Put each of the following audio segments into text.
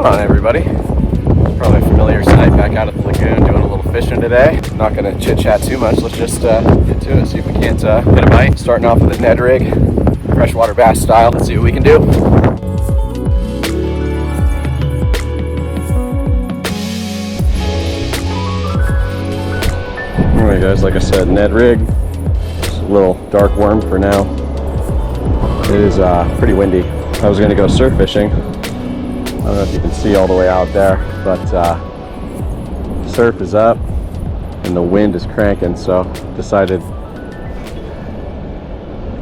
going on, everybody? Probably a familiar sight back out at the lagoon doing a little fishing today. Not going to chit chat too much. Let's just get to it, see if we can't get a bite. Starting off with a Ned rig, freshwater bass style. Let's see what we can do. Alright guys, like I said, Ned rig. Just a little dark worm for now. It is pretty windy. I was going to go surf fishing. I don't know if you can see all the way out there, but surf is up and the wind is cranking, so decided to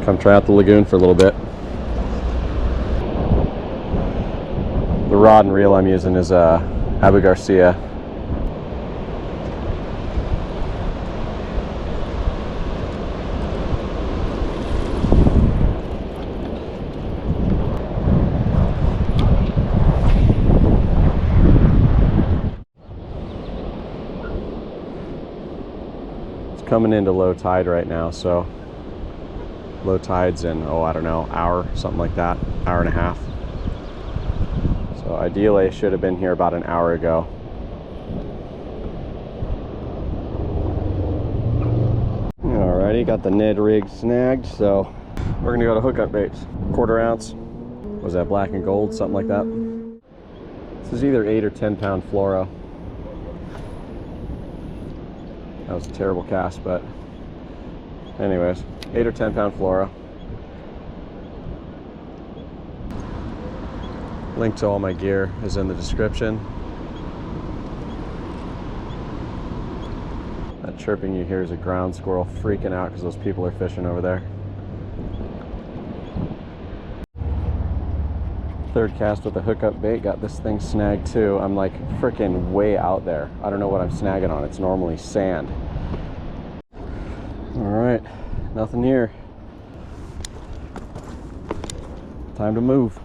come try out the lagoon for a little bit. The rod and reel I'm using is Abu Garcia. Coming into low tide right now, so low tide's in, I don't know, hour, something like that, hour and a half. So ideally I should have been here about an hour ago. Alrighty, got the Ned rig snagged, so we're gonna go to hookup baits. 1/4 ounce, was that black and gold, something like that. This is either 8 or 10 pound fluoro. That was a terrible cast, but anyways, 8 or 10 pound fluoro. Link to all my gear is in the description. That chirping you hear is a ground squirrel freaking out because those people are fishing over there. Third cast with a hookup bait, got this thing snagged too. I'm like freaking way out there. I don't know what I'm snagging on. It's normally sand. All right, nothing here. Time to move.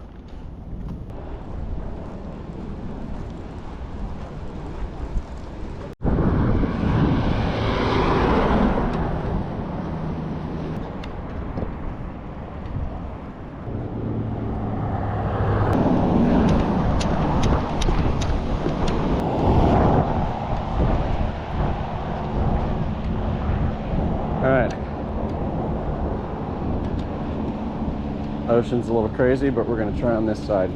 Ocean's a little crazy, but we're going to try on this side.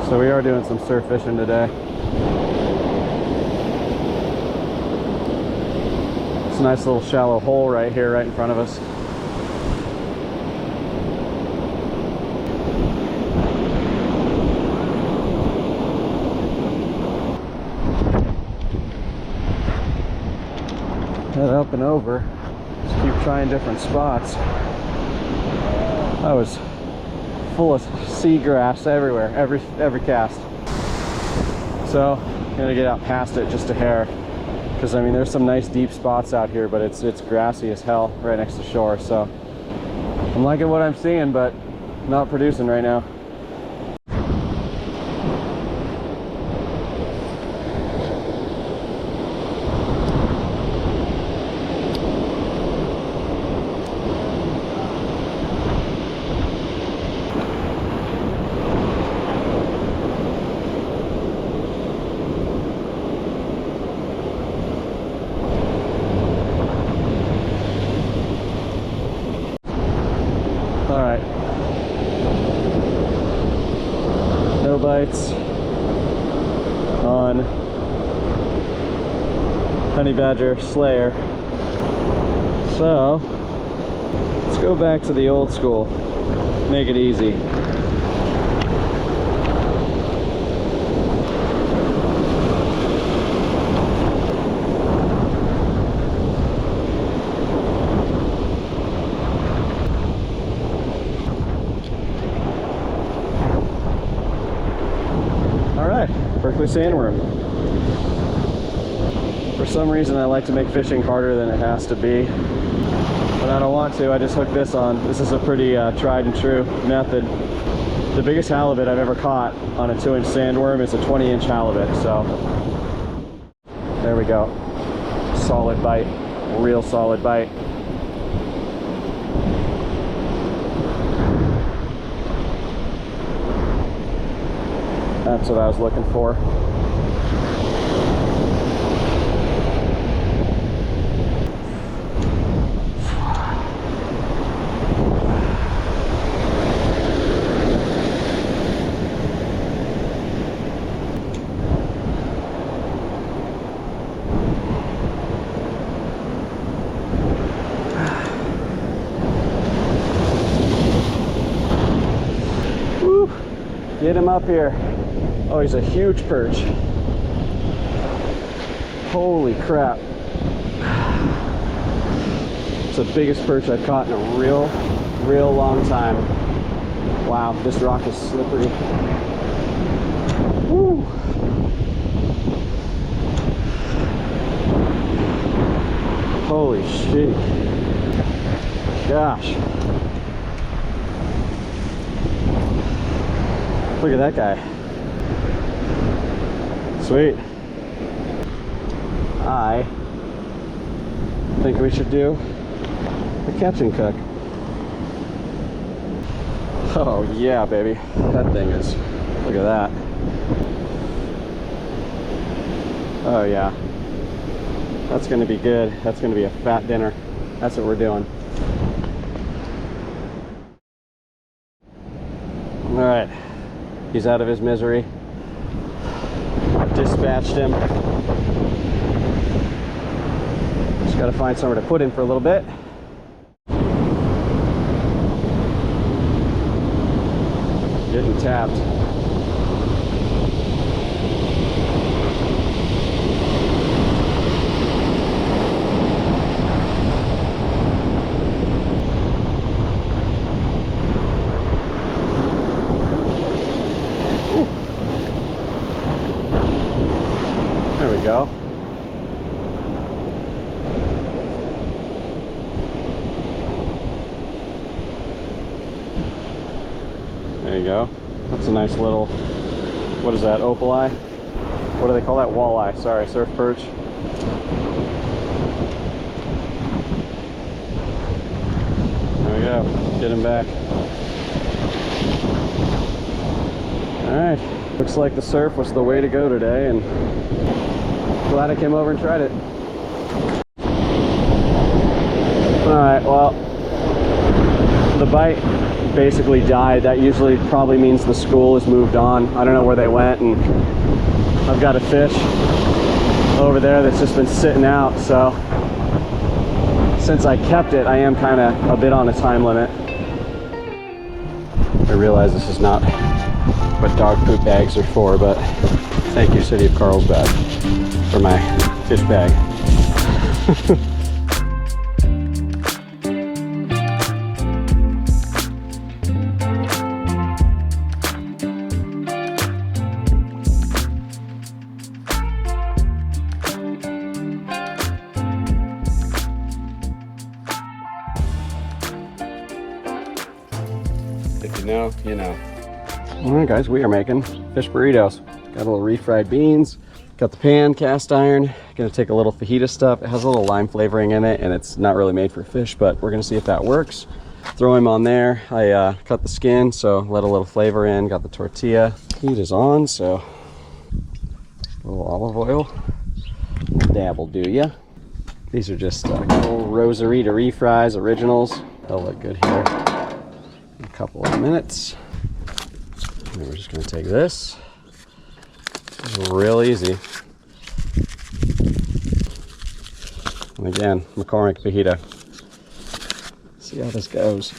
So we are doing some surf fishing today. It's a nice little shallow hole right here, right in front of us. Head up and over. Just keep trying different spots. I was full of seagrass everywhere, every cast. So I'm gonna get out past it just a hair, because I mean there's some nice deep spots out here, but it's grassy as hell right next to shore. So I'm liking what I'm seeing, but not producing right now. Alright, no bites on honey badger slayer, so let's go back to the old school, make it easy. Berkeley sandworm. For some reason I like to make fishing harder than it has to be, but I don't want to. I just hooked this on. This is a pretty tried and true method. The biggest halibut I've ever caught on a 2-inch sandworm is a 20-inch halibut, so there we go. Solid bite, real solid bite. That's what I was looking for. Woo. Get him up here. Oh, he's a huge perch. Holy crap. It's the biggest perch I've caught in a real long time. Wow, this rock is slippery. Woo. Holy shit. Gosh. Look at that guy. Sweet. I think we should do a catch and cook. Oh yeah, baby. That thing is, look at that. Oh yeah. That's gonna be good. That's gonna be a fat dinner. That's what we're doing. All right. He's out of his misery. Dispatched him. Just gotta find somewhere to put him for a little bit. Getting tapped. There we go. There you go. That's a nice little, what is that, opal eye? What do they call that? Walleye, sorry, surf perch. There we go, get him back. Alright, looks like the surf was the way to go today, and glad I came over and tried it. Alright, well, the bite basically died. That usually probably means the school has moved on. I don't know where they went, and I've got a fish over there that's just been sitting out, so since I kept it, I am kind of a bit on a time limit. I realize this is not what dog poop bags are for, but thank you, City of Carlsbad, for my fish bag. If you know, you know. All right, guys, we are making fish burritos. Got a little refried beans, got the pan, cast iron. Gonna take a little fajita stuff. It has a little lime flavoring in it, and it's not really made for fish, but we're gonna see if that works. Throw him on there. I cut the skin, so let a little flavor in. Got the tortilla. Heat is on, so a little olive oil. A dab will do ya. These are just little Rosarita refries, originals. They'll look good here. A couple of minutes. And we're just going to take this. It's real easy. And again, McCormick fajita. See how this goes.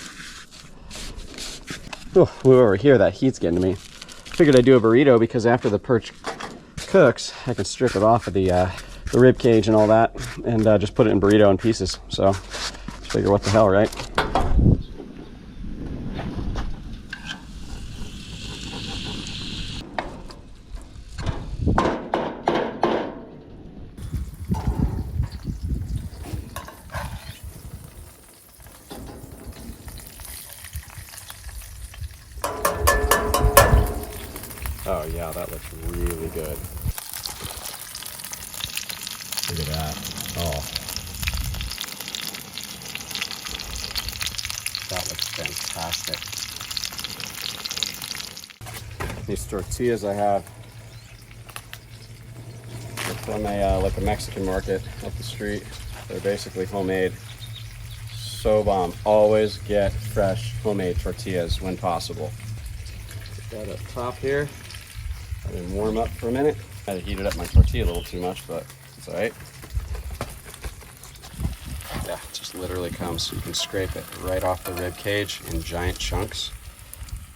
Oh, we're over here. That heat's getting to me. Figured I'd do a burrito because after the perch cooks, I can strip it off of the rib cage and all that, and just put it in burrito in pieces. So, figure what the hell, right? Oh yeah, that looks really good. Look at that. Oh. That looks fantastic. These tortillas I have from a like a Mexican market up the street. They're basically homemade. So bomb. Always get fresh homemade tortillas when possible. Put that up top here. Let them warm up for a minute. I heated up my tortilla a little too much, but it's all right. Yeah, it just literally comes. You can scrape it right off the rib cage in giant chunks,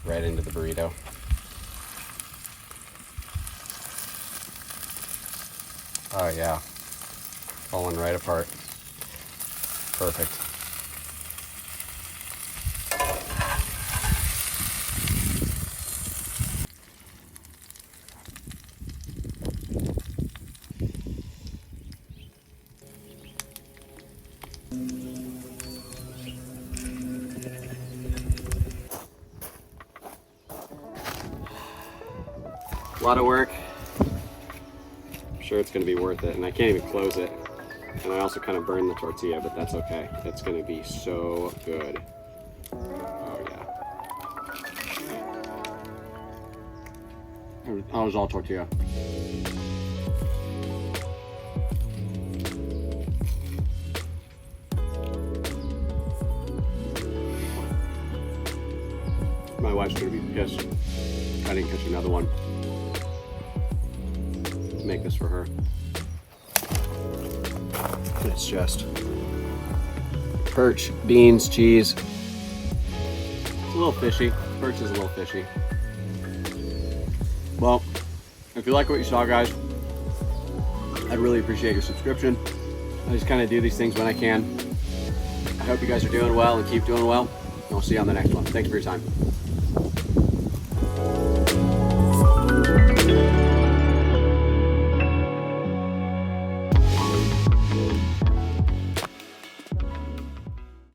right into the burrito. Oh yeah, falling right apart. Perfect. A lot of work. I'm sure it's going to be worth it, and I can't even close it. And I also kind of burned the tortilla, but that's okay. It's going to be so good. Oh yeah. That was all tortilla. My wife's going to be pissed I didn't catch another one. Make this for her. It's just perch, beans, cheese. It's a little fishy. Perch is a little fishy. Well, if you like what you saw, guys, I'd really appreciate your subscription. I just kind of do these things when I can. I hope you guys are doing well and keep doing well. And we'll see you on the next one. Thanks for your time.